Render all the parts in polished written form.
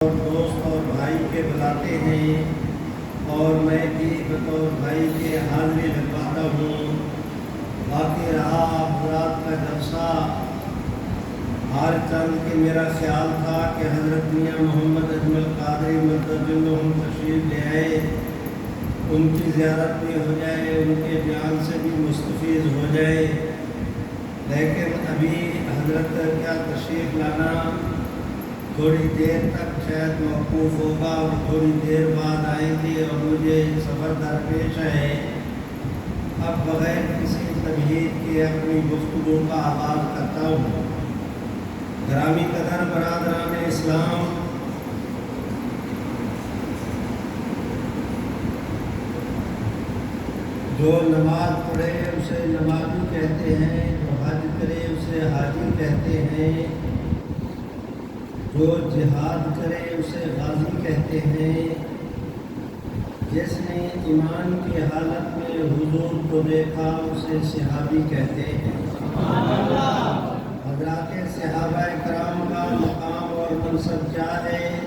اور دوست اور بھائی کے بلاتے ہیں اور میں بھی بطور بھائی کے حاضری لگواتا ہوں۔ باقی رہا حضرات کا جلسہ، ہر چند کے میرا خیال تھا کہ حضرت میاں محمد اجمل قادری مددلہم تشریف لے آئے، ان کی زیارت بھی ہو جائے، ان کے بیان سے بھی مستفید ہو جائے، لیکن ابھی حضرت کا تشریف لانا تھوڑی دیر تک شاید موقوف ہوگا اور تھوڑی دیر بعد آئیں گے اور مجھے سفر درپیش ہے۔ اب بغیر کسی تمہید کے اپنی گفتگو کا آغاز کرتا ہوں۔ گرامی قدر برادران اسلام، جو نماز پڑھے اسے نمازی کہتے ہیں، جو حج کرے اسے حاجی کہتے ہیں، جو جہاد کرے اسے غازی کہتے ہیں، جس نے ایمان کی حالت میں حضور کو دیکھا اسے صحابی کہتے ہیں۔ حضرات صحابہ کرام کا مقام اور منصب کیا ہے؟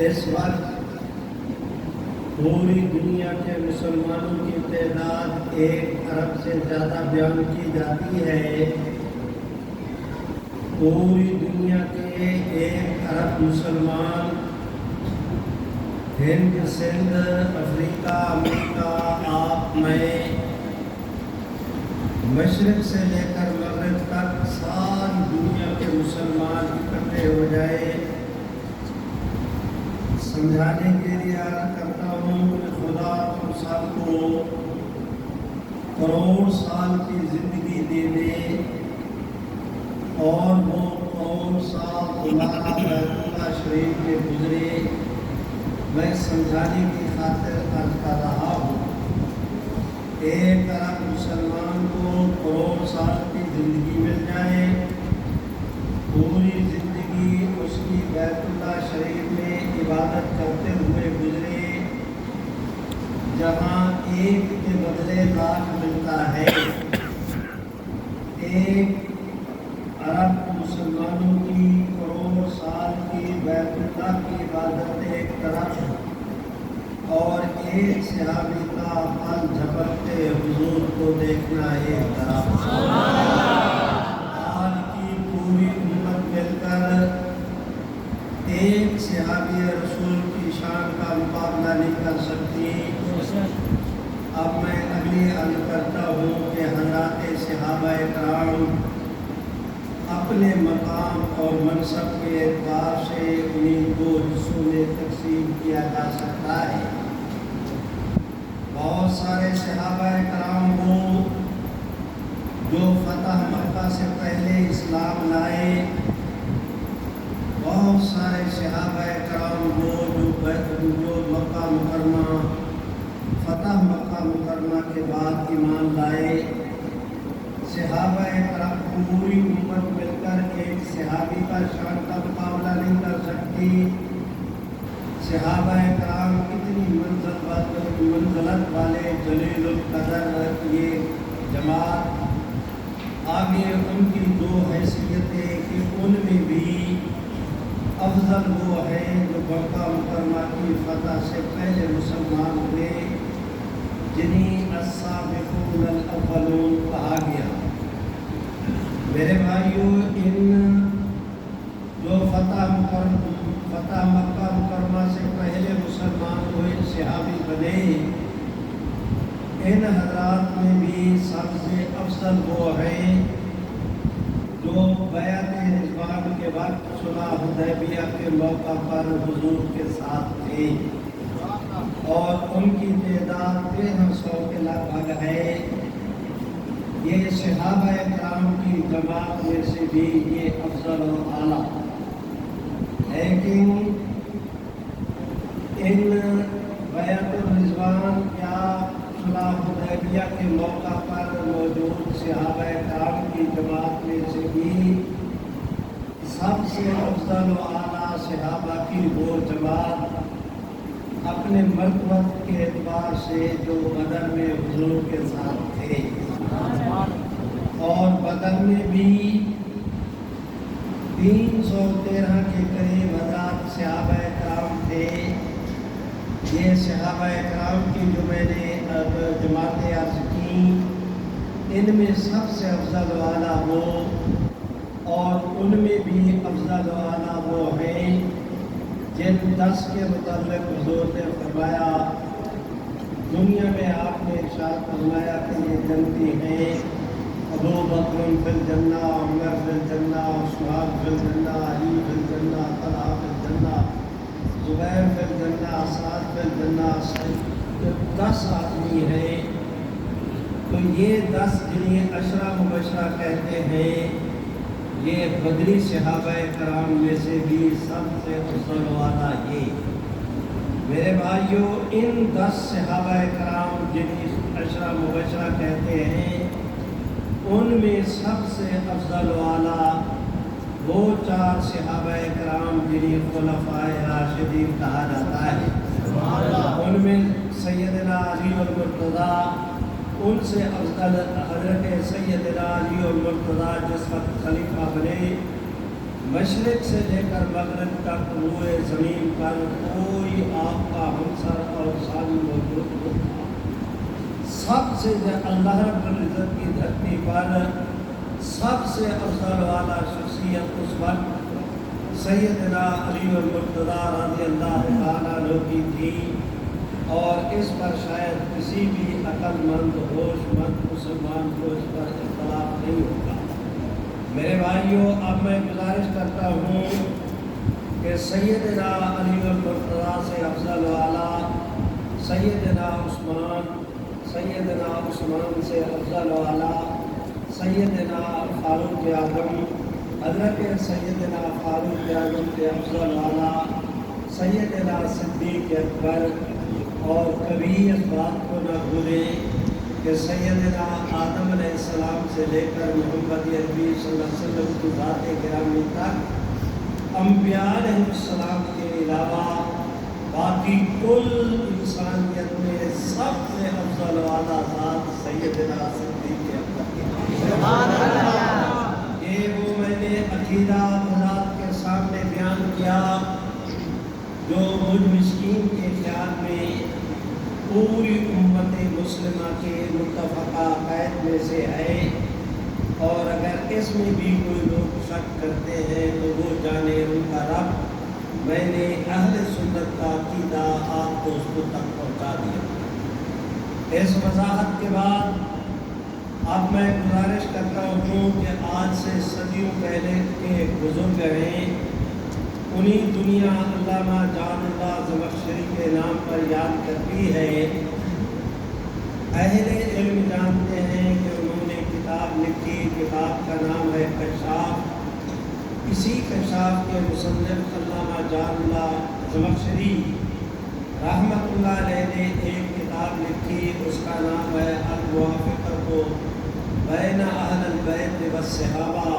اس وقت پوری دنیا کے مسلمانوں کی تعداد 1 ارب سے زیادہ بیان کی جاتی ہے۔ پوری دنیا کے 1 ارب مسلمان ہند، سندھ، افریقہ، امریکہ، آپ، میں، مشرق سے لے کر مغرب تک ساری دنیا کے مسلمان اکٹھے ہو جائے۔ سمجھانے کے لیے عرض کرتا ہوں کہ خدا تم سب کو کروڑ سال کی زندگی دے دے اور وہ کروڑ سال تمہارا بیت اللہ شریف میں گزرے۔ میں سمجھانے کی خاطر عرض کر رہا ہوں۔ 1 ارب مسلمان کو کروڑ سال کی زندگی مل جائے، پوری زندگی اس کی بیت اللہ شریف میں عبادت کرتے ہوئے گزرے، جہاں 1 کے بدلے لاکھ ملتا ہے۔ 1 ارب مسلمانوں کی کروڑ سال کی بیت اللہ کی عبادت ایک طرف اور 1 صحابی کا پل جھپکتے حضور کو دیکھنا ایک طرف۔ آج کی پوری امت مل کر 1 صحابی رسول کی شان کا مقابلہ نہیں کر سکتی۔ اب میں اگلی عرض کرتا ہوں کہ حضرات صحابہ کرام اپنے مقام اور منصب کے اعتبار سے انہیں 2 حصوں میں تقسیم کیا جا سکتا ہے۔ بہت سارے صحابہ کرام وہ جو فتح مکہ سے پہلے اسلام لائے، بہت سارے صحابہ کرام وہ جو مکہ مکرمہ فتح مکہ مکرمہ کے بعد ایمان لائے۔ صحابہ کرام پوری امت مل کر 1 صحابی کا شان کا مقابلہ نہیں کر سکتی۔ صحابہ کرام کتنی منزلت والے جلیل القدر یہ جماعت، آگے ان کی 2 حیثیتیں کہ ان میں بھی افضل وہ ہیں جو مکہ مکرمہ کی فتح سے پہلے مسلمان ہوئے، جنہیں السابقون الاولون کہا گیا۔ میرے بھائیوں، ان جو فتح مکہ مکرمہ سے پہلے مسلمان ہوئے، صحابی بنے، ان حضرات میں بھی سب سے افضل وہ ہیں جو بیعت رضوان کے وقت صلح حدیبیہ کے موقع پر حضور کے ساتھ تھے، اور ان کی تعداد 1300 کے لگ بھگ ہے۔ یہ صحابہ کرام کی جماعت میں سے بھی یہ افضل و اعلیٰ، لیکن ان بیعت الرضوان یا صلح حدیبیہ کے موقع پر موجود صحابہ کرام کی جماعت میں سے بھی سب سے افضل و اعلیٰ صحابہ کی وہ جماعت اپنے مرتبت کے اعتبار سے جو بدر میں حضور کے ساتھ تھے، اور بدر میں بھی 313 کے قریب حضرات صحابہ کرام تھے. یہ صحابہ کرام کی جو میں نے جماعتیں عرض کی، ان میں سب سے افضل والا وہ، اور ان میں بھی افضل والا وہ ہیں جن 10 کے متعلق حضور نے فرمایا، دنیا میں آپ نے ارشاد فرمایا کہ یہ جنتی ہیں: ابو بکر فی الجنہ، عمر فی الجنہ، عثمان فی الجنہ، علی فی الجنہ، طلحہ فی الجنہ، زبیر فی الجنہ، سعد فی الجنہ. 10 آدمی ہیں. تو یہ 10 جنہیں عشرہ مبشرہ کہتے ہیں، یہ بدری صحابہ کرام میں سے بھی سب سے افضل والا یہ. میرے بھائیوں، ان 10 صحابہ کرام جنہیں عشرہ مبشرہ کہتے ہیں، ان میں سب سے افضل والا وہ 4 صحابہ کرام جنہیں خلفائے راشدین کہا جاتا ہے. ان میں سیدنا علی المرتضیٰ، ان سے افضل حضرت سیدنا علی المرتضیٰ جس وقت خلیفہ بنے، مشرق سے لے کر مغرب تک روئے زمین پر کوئی آپ کا ہمسر اور ثانی موجود نہیں تھا. سب سے اللہ رب العزت کی دھرتی پر سب سے افضل والا شخصیت اس وقت سیدنا علی المرتضیٰ رضی اللہ تعالیٰ عنہ کی تھی، اور اس پر شاید کسی بھی عقل مند ہوش مند مسلمان کو اس پر اختلاف نہیں ہوگا. میرے بھائیوں، اب میں گزارش کرتا ہوں کہ سیدنا علی المرتضیٰ سے افضل والا سیدنا عثمان، سیدنا عثمان سے افضل والا سیدنا فاروق اعظم، حضرت سیدنا فاروق اعظم سے افضل والا سیدنا صدیق اکبر. اور کبھی اس بات کو نہ بھولیں کہ سیدنا آدم علیہ السلام سے لے کر محمد عربی صلی اللہ علیہ وسلم کی ذات گرامی تک انبیاء علیہ السلام کے علاوہ باقی کل انسانیت میں سب سے افضل والا ذات سیدنا صدیق اکبر. یہ وہ میں نے عقیدہ حضرات کے سامنے بیان کیا جو مجھ مسکین کے خیال میں پوری امت مسلمہ کے متفقہ عقائد میں سے ہے، اور اگر اس میں بھی کوئی لوگ شک کرتے ہیں تو وہ جانے ان کا رب. میں نے اہل سنت کا عقیدہ آپ دوستوں تک پہنچا دیا. اس وضاحت کے بعد اب میں گزارش کرتا ہوں کہ آج سے صدیوں پہلے کے بزرگ ہیں، انہیں دنیا علامہ جان اللہ زمخشری کے نام پر یاد کرتی ہے. اہل علم جانتے ہیں کہ انہوں نے کتاب لکھی، کتاب کا نام ہے کشاف. اسی کشاف کے مصنف علامہ جان اللہ زمخشری رحمۃ اللہ علیہ نے ایک کتاب لکھی، اس کا نام ہے الموافقۃ بین اہل البیت والصحابہ،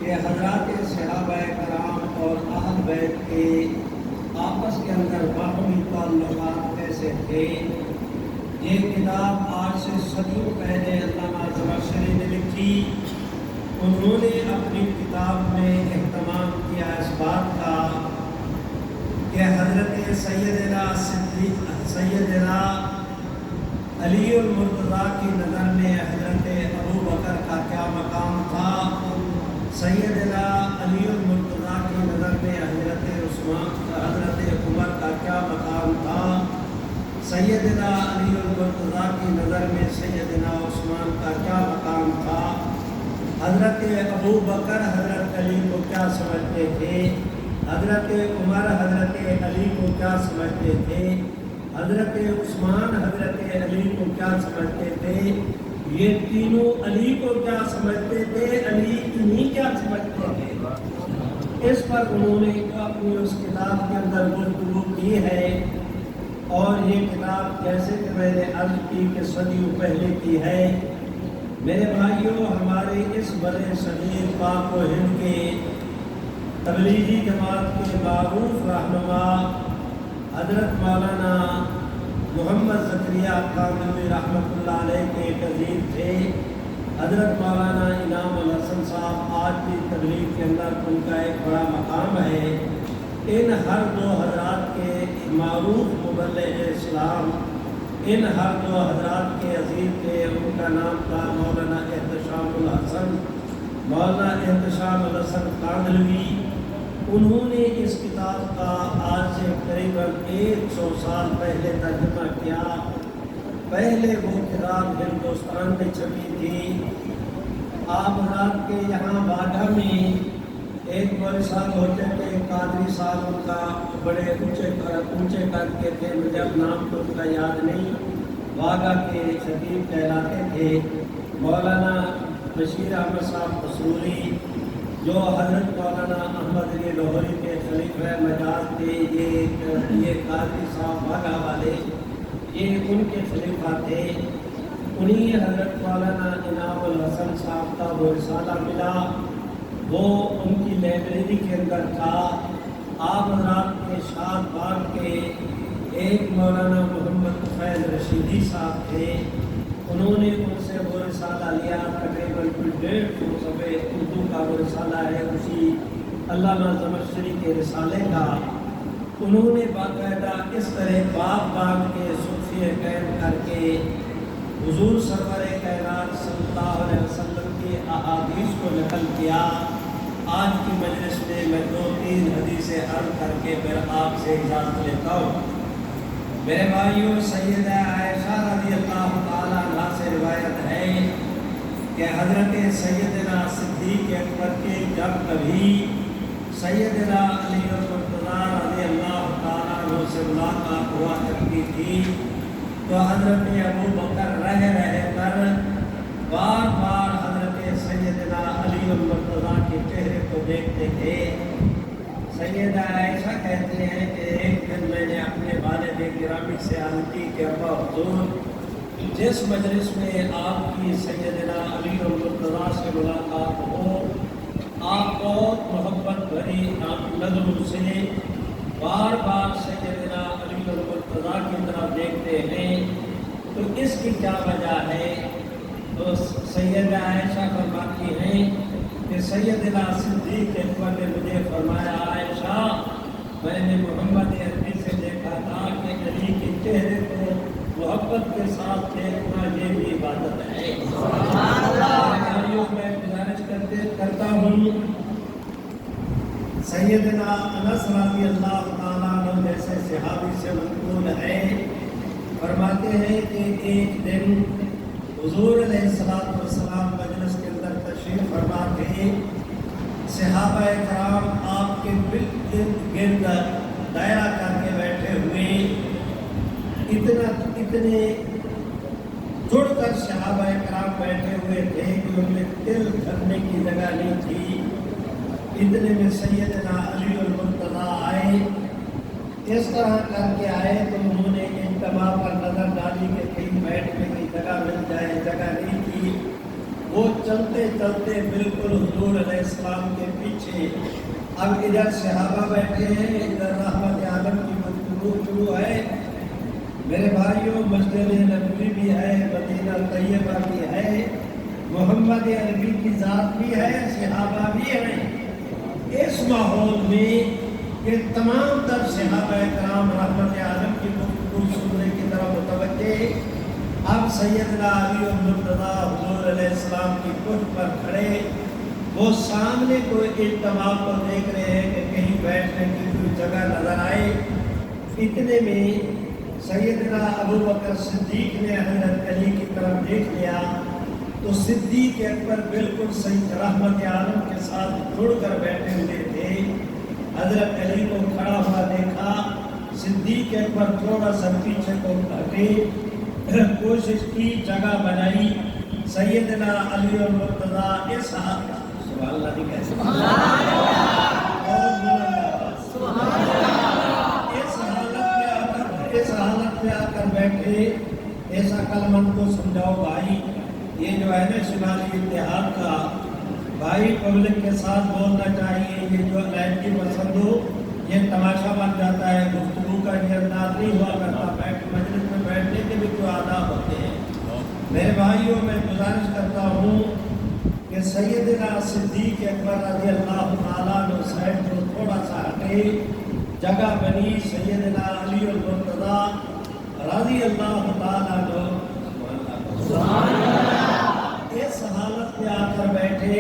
کہ حضرات صحابہ کرام اور اہل بیت کے آپس کے اندر باہمی تعلقات کیسے تھے. یہ کتاب آج سے صدیوں پہلے علامہ زمخشری نے لکھی. انہوں نے اپنی کتاب میں اہتمام کیا اس بات کا کہ حضرت سیدنا علی المرتضیٰ کی نظر میں حضرت ابو بکر کا کیا مقام تھا، سیدنا علی المرتضیٰ کی نظر میں حضرت عمر کا کیا مقام تھا، سیدنا علی المرتضیٰ کی نظر میں سیدنا عثمان کا کیا مقام تھا، حضرت ابو بکر حضرت علی کو کیا سمجھتے تھے، حضرت عمر حضرت علی کو کیا سمجھتے تھے، حضرت عثمان حضرت علی کو کیا سمجھتے تھے، یہ تینوں علی کو کیا سمجھتے تھے، علی انہیں کیا سمجھتے تھے. اس پر انہوں نے اپنی اس کتاب کے اندر گفتگو کی ہے. اور یہ کتاب جیسے کہ میں نے عرض کی کہ صدیوں پہلے کی ہے. میرے بھائیوں، ہمارے اس بڑے صغیر پاک و ہند کے تبلیغی جماعت کے معروف رہنما حضرت مولانا محمد زکریا کاملی رحمۃ اللہ علیہ کے ایک عزیز تھے، حضرت مولانا انعام الحسن صاحب آج کی تبلیغ کے اندر ان کا ایک بڑا مقام ہے۔ ان ہر دو حضرات کے معروف مبلغ اسلام، ان ہر دو حضرات کے عزیز تھے، ان کا نام تھا مولانا احتشام الحسن، مولانا احتشام الحسن کاندھلوی۔ انہوں نے اس کتاب کا آج سے قریباً 100 سال پہلے ترجمہ کیا۔ پہلے وہ کتاب ہندوستان میں چھپی تھی۔ آپ حضرات کے یہاں باغا میں ایک بڑے صاحب ہوتے تھے، قادری صاحب، ان کا بڑے اونچے قد کے تھے، مجھے اب نام تو ان کا یاد نہیں، باغا کے شکیب کہلاتے تھے۔ مولانا بشیر احمد صاحب قصوری جو حضرت مولانا احمد علی لاہوری کے خلیفہ مجاز تھے، یہ قادری صاحب باغا والے، یہ ان کے خلیفہ تھے۔ انہیں حضرت مولانا انعام الحسن صاحب کا وہ رسالہ ملا، وہ ان کی لائبریری کے اندر تھا۔ آپ حضرات کے شاد باغ کے ایک مولانا محمد فیض رشیدی صاحب تھے، انہوں نے ان سے وہ رسالہ لیا، تقریباً 150 صفحے اردو کا وہ رسالہ ہے، اسی علامہ زمخشری کے رسالے کا۔ انہوں نے باقاعدہ اس طرح باب باب کے صوفیہ قید کر کے حضور سرور کائنات صلی اللہ علیہ وسلم کی احادیث کو نقل کیا۔ آج کی مجلس میں میں 2-3 حدیثیں عرض کر کے پھر آپ سے اجازت لیتا ہوں۔ میرے بھائیوں، سیدہ عائشہ رضی اللہ تعالیٰ عنہ سے روایت ہے کہ حضرت سیدنا صدیق اکبر کے جب کبھی سیدنا علی المرتضیٰ رضی اللہ تعالیٰ عنہ سے ملاقات ہوا کرتی تھی تو حضرت ابو بکر رہ کر بار بار حضرت سیدنا علی المرتضیٰ کے چہرے کو دیکھتے تھے۔ سیدہ عائشہ کہتے ہیں کہ ایک دن میں نے اپنے والد گرامی سے عرض کی کہ ابا حضور، جس مجلس میں آپ کی سیدنا علی المرتضیٰ سے ملاقات ہو، آپ بہت محبت بھری نظروں سے بار بار سیدنا علی المرتضیٰ کی طرف دیکھتے ہیں، تو اس کی کیا وجہ ہے؟ تو سیدہ عائشہ فرماتی ہیں کہ سیدنا صدیق اکبر نے مجھے فرمایا، عائشہ، میں نے محمد عربی سے دیکھا تھا کہ علی کے چہرے کو محبت کے ساتھ دیکھنا یہ بھی عبادت ہے۔ میں گزارش کرتا ہوں، سیدنا انس رضی اللہ تعالیٰ عنہ جیسے صحابی سے منقول ہے، فرماتے ہیں کہ ایک دن حضور علیہ السلام مجلس کے اندر تشریف فرما تھے، صحابہ کرام آپ کے گرد دائرہ کر کے بیٹھے ہوئے، اتنے جڑ کر صحابہ کرام بیٹھے ہوئے تھے کہ ان میں دل دھرنے کی جگہ نہیں تھی۔ اتنے میں سیدنا علی المرتضیٰ آئے، اس طرح کر کے آئے تو انہوں نے اجتماع پر نظر ڈالی کہ کہیں بیٹھنے کی جگہ مل جائے، جگہ نہیں تھی۔ وہ چلتے چلتے بالکل حضور علیہ السلام کے پیچھے، اب ادھر صحابہ بیٹھے ہیں، ادھر رحمت عالم کی گفتگو شروع ہے۔ میرے بھائیوں، مسجد نبوی بھی ہے، مدینہ طیبہ بھی ہے، محمد عربی کی ذات بھی ہے، صحابہ بھی ہیں۔ اس ماحول میں کہ تمام تر صحابہ کرام رحمت عالم کی گفتگو سننے کی طرف متوجہ، اب سیدنا علی المرتضیٰ حضور علیہ السلام کی پشت پر کھڑے، وہ سامنے کوئی اجتماع کو دیکھ رہے ہیں کہ کہیں بیٹھنے کی کوئی جگہ نظر آئے۔ اتنے میں سیدنا ابو بکر صدیق نے حضرت علی کی طرف دیکھ لیا تو صدیق اکبر بالکل سید رحمت عالم کے ساتھ جڑ کر بیٹھے ہوئے تھے۔ حضرت علی کو کھڑا ہوا دیکھا، صدیق اکبر تھوڑا سا پیچھے کو ہٹے، کوشش کی، جگہ بنائی۔ سیدنا علی المرتضیٰ اس حالت میں آ کر بیٹھے، ایسا کلمن کو سمجھاؤ بھائی، یہ جو ہے نا شمالی اتحاد کا بھائی، پبلک کے ساتھ بولنا چاہیے، یہ جو لائبریری پسند ہو یہ تماشا بن جاتا ہے، گفتگو کا یہ انداز نہیں ہوا کرتا، مجلس میں بیٹھنے کے بھی جو آداب ہوتے ہیں۔ میرے بھائیوں میں گزارش کرتا ہوں کہ سیدنا صدیق اکبر رضی اللہ تعالیٰ عنہ صاحب کو تھوڑا سا ہٹے جگہ بنی سیدنا علی المرتضیٰ رضی اللہ تعالیٰ عنہ اس حالت میں آ کر بیٹھے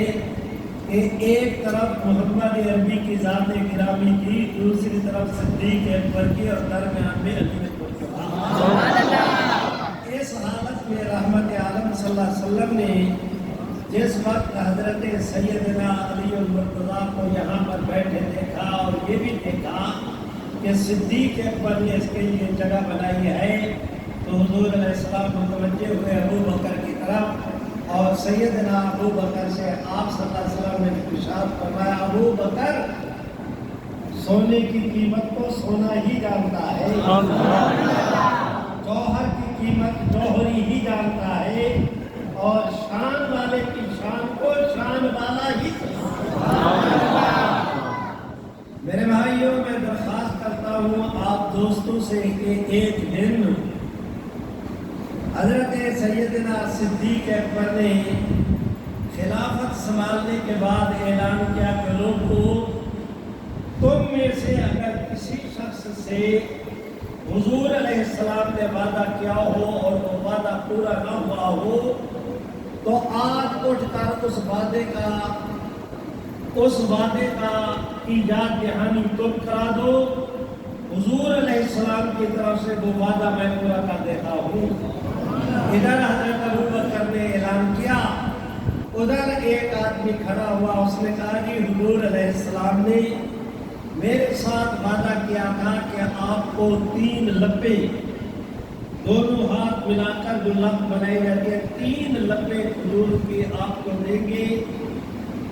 کہ ایک طرف محمد عربی کی ذات گرامی کی، دوسری طرف صدیق اکبر کی، اور درمیان میں علی اس حالت میں رحمت عالم صلی اللہ علیہ وسلم نے جس وقت حضرت سیدنا علی المرتضیٰ کو یہاں پر بیٹھے دیکھا اور یہ بھی دیکھا کہ صدیق اکبر نے اس کے لیے جگہ بنائی ہے، تو حضور علیہ السلام متوجہ ہوئے ابو بکر کی طرف، اور سیدنا ابو بکر سے آپ صلی اللہ علیہ وسلم نے ارشاد فرمایا، ابو بکر سونے کی قیمت کو سونا ہی جانتا ہے، جوہر کی قیمت جوہری ہی جانتا ہے، اور شان والے کی شان کو شان والا ہی میرے بھائیوں میں درخواست کرتا ہوں آپ دوستوں سے کہ ایک دن حضرت سیدنا صدیق اکبر نے خلافت سنبھالنے کے بعد اعلان کیا کہ لوگوں، تم میں سے اگر کسی شخص سے حضور علیہ السلام نے وعدہ کیا ہو اور وہ وعدہ پورا نہ ہوا ہو تو آج اٹھ کر اس وعدے کا ایجاد دہانی تم کرا دو، حضور علیہ السلام کی طرف سے وہ وعدہ میں پورا کر دیتا ہوں۔ ادھر حضرت ابو بکر نے اعلان کیا، ادھر ایک آدمی کھڑا ہوا، اس نے کہا کہ حضور علیہ السلام نے میرے ساتھ وعدہ کیا تھا کہ آپ کو 3 لپے، دونوں ہاتھ ملا کر جو لپ بنائے جاتے ہیں، 3 لپے کھجور کی آپ کو دیں گے۔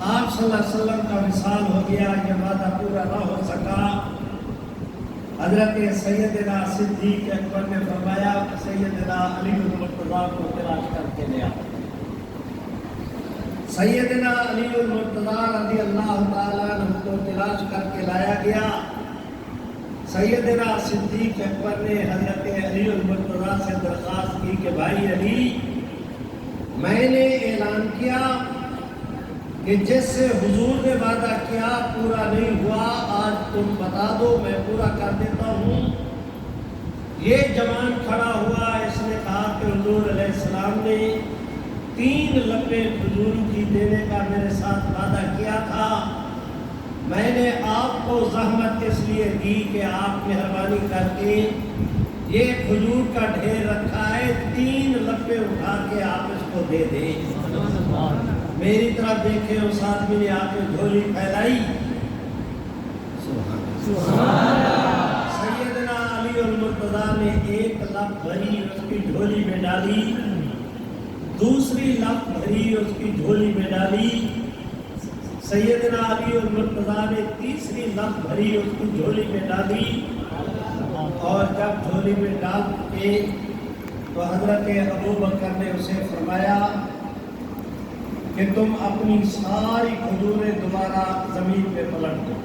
آپ صلی اللہ علیہ وسلم کا وصال ہو گیا، یہ وعدہ پورا نہ ہو سکا۔ حضرت سیدنا صدیق اکبر نے فرمایا سیدنا علی المرتضیٰ کو تلاش کر کے لیا۔ سیدنا علی المرتضیٰ رضی اللہ تعالیٰ عنہ کو تلاش کر کے لایا گیا۔ سیدنا صدیق اکبر نے حضرت علی المرتضیٰ سے درخواست کی کہ بھائی علی، میں نے اعلان کیا کہ جس سے حضور نے وعدہ کیا پورا نہیں ہوا، آج تم بتا دو میں پورا کر دیتا ہوں۔ یہ جوان کھڑا ہوا، اس نے کہا کہ حضور علیہ السلام نے 3 لپے کھجور کی دینے کا میرے ساتھ وعدہ کیا تھا، میں نے آپ کو زحمت اس لیے دی کہ آپ مہربانی کر کے یہ کھجور کا ڈھیر رکھا ہے، 3 لپے اٹھا کے آپ اس کو دے دیں۔ میری طرف دیکھیں، اس آدمی نے آ کے جھولی پھیلائی، سیدنا علی المرتضیٰ نے 1 لپ بھری اس کی جھولی میں ڈالی، دوسری لپ بھری اس کی جھولی میں ڈالی، سیدنا علی المرتضیٰ نے تیسری لپ بھری اس کی جھولی میں ڈالی، اور جب جھولی میں ڈال کے تو حضرت ابو بکر نے اسے فرمایا کہ تم اپنی ساری کھجوریں دوبارہ زمین پہ پلٹ دو۔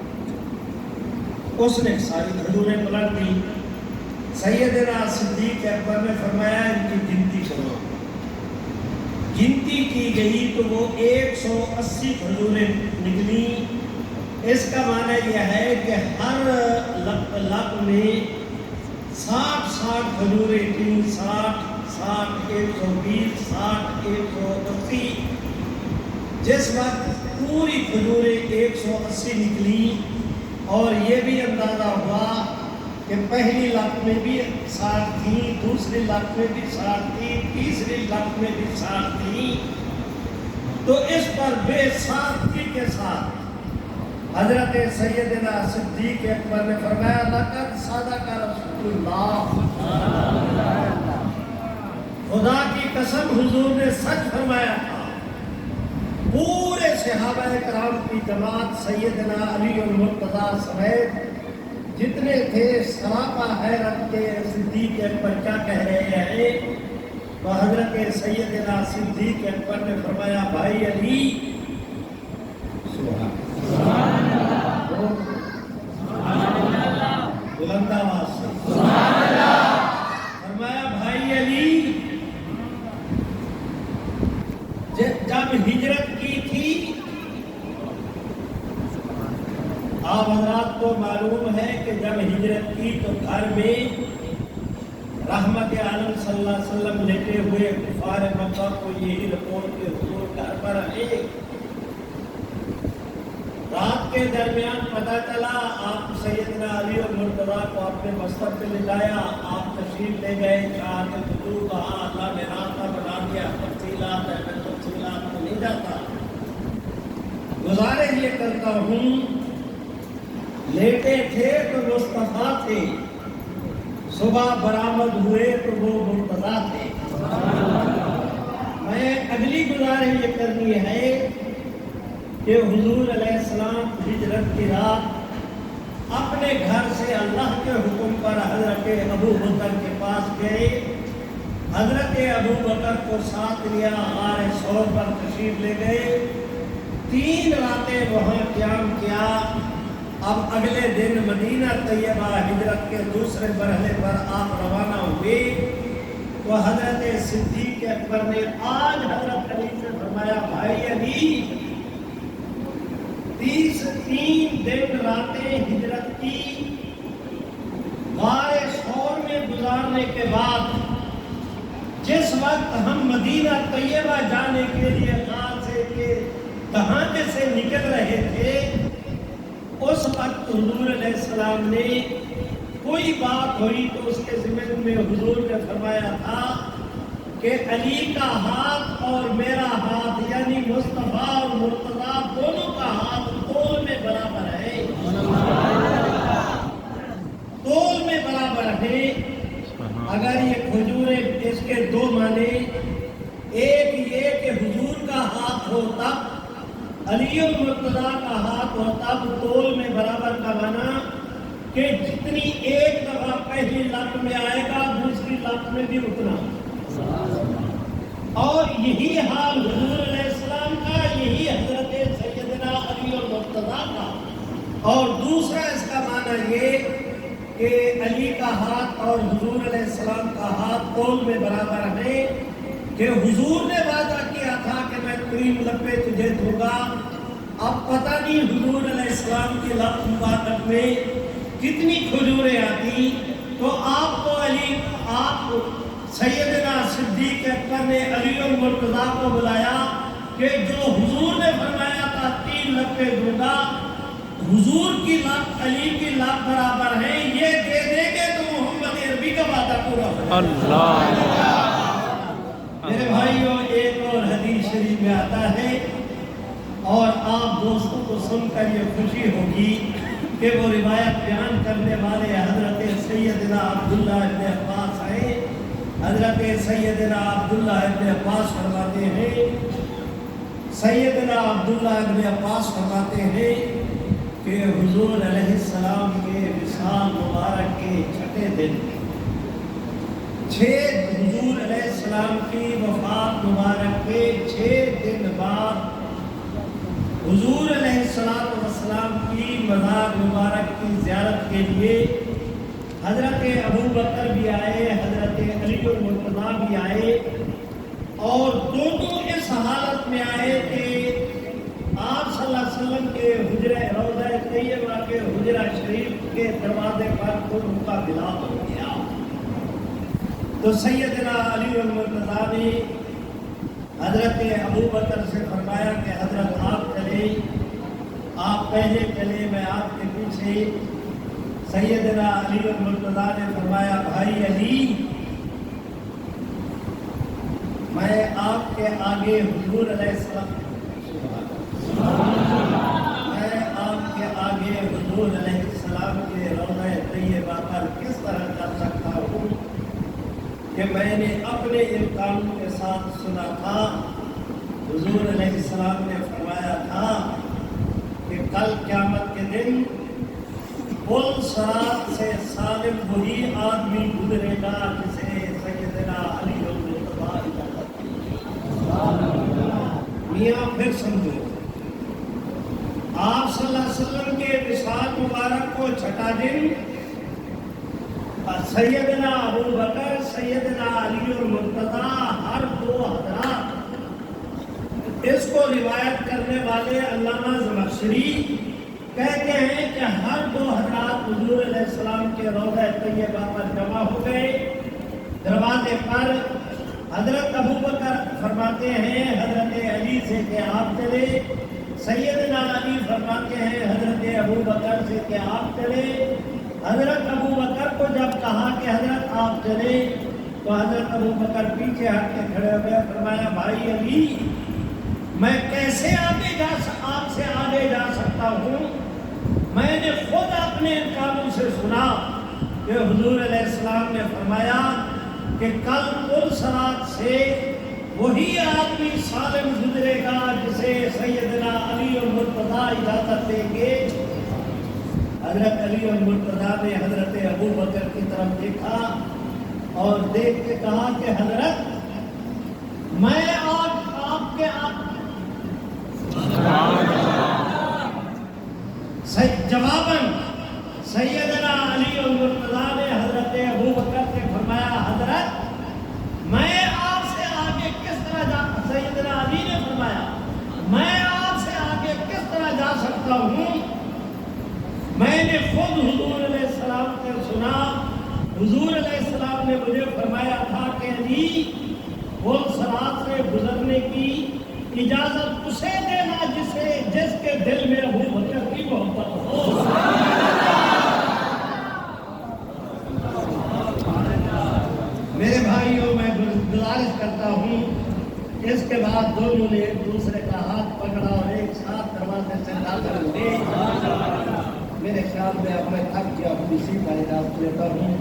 اس نے ساری کھجوریں پلٹ دی۔ سیدنا صدیق اکبر نے فرمایا ان کی گنتی کرو۔ گنتی کی گئی تو وہ 180 کھجوریں نکلی۔ اس کا معنی یہ ہے کہ ہر لپ میں 60 کھجوریں تھیں، 60 120 60 180۔ جس وقت پوری کھجوریں 180 نکلی، اور یہ بھی اندازہ ہوا کہ پہلی لپ میں بھی 60 تھی، دوسری لپ میں بھی 60 تھی، تیسری لپ میں بھی 60 تھی، تو اس پر بے سادگی کے ساتھ حضرت سیدنا صدیق اکبر نے فرمایا لقد صدق رسول اللہ، خدا کی قسم حضور نے سچ فرمایا تھا۔ پورے صحابہ کرام کی جماعت سیدنا علی المرتضیٰ سمیت جتنے تھے سراپا حیرت کے صدیق اکبر کیا کہہ رہے ہیں، تو حضرت سیدنا صدیق اکبر نے فرمایا بھائی علی، بلند آواز سے فرمایا بھائی علی، ہجرت کی تو گھر میں رحمت عالم صلی اللہ علیہ وسلم لیٹے ہوئے کفار مکہ کو یہی رپورٹ کے حضور گھر پر آئے۔ رات کے درمیان پتہ چلا آپ سیدنا علی اور مرتضیٰ کو اپنے مستق پہ لے جایا، آپ تشریف لے گئے، چاہتے حضور کہا اللہ نے راستہ بنا دیا، تفصیلات ہے، میں تفصیلات میں نہیں جاتا، گزارش یہ کرتا ہوں لیٹے تھے تو مصطفیٰ تھے، صبح برآمد ہوئے تو وہ مرتضیٰ تھے۔ میں اگلی گزارش یہ کرنی ہے کہ حضور علیہ السلام ہجرت کی رات اپنے گھر سے اللہ کے حکم پر حضرت ابو بکر کے پاس گئے، حضرت ابو بکر کو ساتھ لیا، غار ثور پر تشریف لے گئے، 3 راتیں وہاں قیام کیا۔ اب اگلے دن مدینہ طیبہ ہجرت کے دوسرے مرحلے پر آپ روانہ ہوئے تو حضرت صدیق اکبر نے آج حضرت علی سے فرمایا، بھائی علی 3 دن راتیں ہجرت کی غار ثور میں گزارنے کے بعد جس وقت ہم مدینہ طیبہ جانے کے لیے غار سے دہانے سے نکل رہے تھے، اس وقت حضور علیہ السلام نے کوئی بات ہوئی تو اس کے ذمن میں حضور نے فرمایا تھا کہ علی کا ہاتھ اور میرا ہاتھ یعنی مصطفیٰ اور مرتضیٰ دونوں کا ہاتھ تول میں برابر ہے، تول میں برابر ہے۔ اگر یہ کھجوریں اس کے 2 معنی، ایک یہ کہ حضور کا ہاتھ ہو تب، علی اور مرتضیٰ کا ہاتھ ہو تب، تول میں برابر کا معنی کہ جتنی ایک دفعہ پہلی لت میں آئے گا دوسری لت میں بھی اتنا، اور یہی حال حضور علیہ السلام کا، یہی حضرت سیدنا علی اور مرتضیٰ کا۔ اور دوسرا اس کا معنی یہ کہ علی کا ہاتھ اور حضور علیہ السلام کا ہاتھ تول میں برابر ہے، کہ حضور نے وعدہ کیا تھا کہ میں 3 لپے تجھے دوں گا۔ اب پتہ نہیں حضور علیہ السلام کی لب مبارک میں کتنی کھجوریں آتی، تو آپ سیدنا صدیق اکبر نے علی اور مرتضیٰ کو بلایا کہ جو حضور نے فرمایا تھا 3 لپے دوں گا، حضور کی لب علی کی لب برابر ہے، یہ دے دے گے تو محمد عربی کا وعدہ پورا ہوگا۔ میرے بھائیوں، ایک اور حدیث شریف میں آتا ہے اور آپ دوستوں کو سن کر یہ خوشی ہوگی کہ وہ روایت بیان کرنے والے حضرت سیدنا عبداللہ ابن عباس ہیں۔ حضرت سیدنا عبداللہ ابن عباس فرماتے ہیں، سیدنا عبداللہ ابن عباس فرماتے ہیں کہ حضور علیہ السلام کے وصال مبارک کے 6 دن، حضور علیہ السلام کی وفات مبارک کے 6 دن بعد حضور علیہ السلام کی مزار مبارک کی زیارت کے لیے حضرت ابو بکر بھی آئے، حضرت علی اور مرتضیٰ بھی آئے، اور دونوں اس حالت میں آئے کہ آپ صلی اللہ علیہ وسلم کے حجرہ روضہ طیبہ کے حجرہ شریف کے دروازے پر ان کا ملاپ ہو گیا۔ تو سیدنا علی اور مرتضیٰ نے حضرت ابو بکر سے فرمایا کہ حضرت آپ چلے، آپ پہلے چلے، میں آپ کے پیچھے۔ سیدنا علی اور مرتضیٰ نے فرمایا، بھائی علی، میں آپ کے آگے حضور علیہ السلام کے روضہ طیبہ پر کس طرح کر سکتا ہوں کہ میں نے اپنے امکانوں کے ساتھ سنا تھا، حضور علیہ السلام نے فرمایا تھا کہ کل قیامت کے دن پل صراط سے سالم وہی آدمی گزرے گا جسے سیدنا علی اور مرتضیٰ اجازت دی۔ میاں پھر سمجھو، آپ صلی اللہ علیہ وسلم کے وصال مبارک کو 6 دن سیدنا ابو بکر، سیدنا علی اور مرتضیٰ، ہر 2 حضرات، اس کو روایت کرنے والے علامہ زمخشری کہتے ہیں کہ ہر 2 حضرات حضور علیہ السلام کے کے روضہ طیبہ پر جمع ہو گئے. دروازے پر حضرت ابوبکر فرماتے ہیں حضرت علی سے کہ آپ چلے. سیدنا علی فرماتے ہیں حضرت ابوبکر سے کہ آپ چلے. حضرت ابوبکر کو جب کہا کہ حضرت آپ چلے تو حضرت ابوبکر پیچھے ہٹ کے کھڑے ہو گئے. فرمایا بھائی علی میں کیسے آپ سے آگے جا سکتا ہوں؟ میں نے خود اپنے کانوں سے سنا کہ حضور علیہ السلام نے فرمایا کہ کل پرصراط سے وہی آدمی سالم گزرے گا جسے سیدنا علی اور مرتضیٰ اجازت دیں گے. حضرت علی اور مرتضیٰ نے حضرت ابوبکر کی طرف دیکھا اور دیکھ کے کہا کہ حضرت میں آج آپ کے جواباً سیدنا علی اور مرتضیٰ نے حضرت ابوبکر سے فرمایا حضرت میں آپ سے آگے کس طرح سیدنا علی نے فرمایا میں آپ سے آگے کس طرح جا سکتا ہوں؟ میں نے خود حضور علیہ السلام سے سنا. حضور علیہ السلام نے مجھے فرمایا تھا کہ علی وہ صراط سے گزرنے کی اجازت اسے دینا جس کے دل میں ابوبکر کی محبت ہو. میرے بھائیوں میں گزارش کرتا ہوں کہ اس کے بعد دونوں نے ایک دوسرے کا ہاتھ پکڑا اور ایک ساتھ دروازے سے داخل ہوئے. میرے خیال میں اب میں تھک گیا ہوں اسی کا اجازت لیتا ہوں.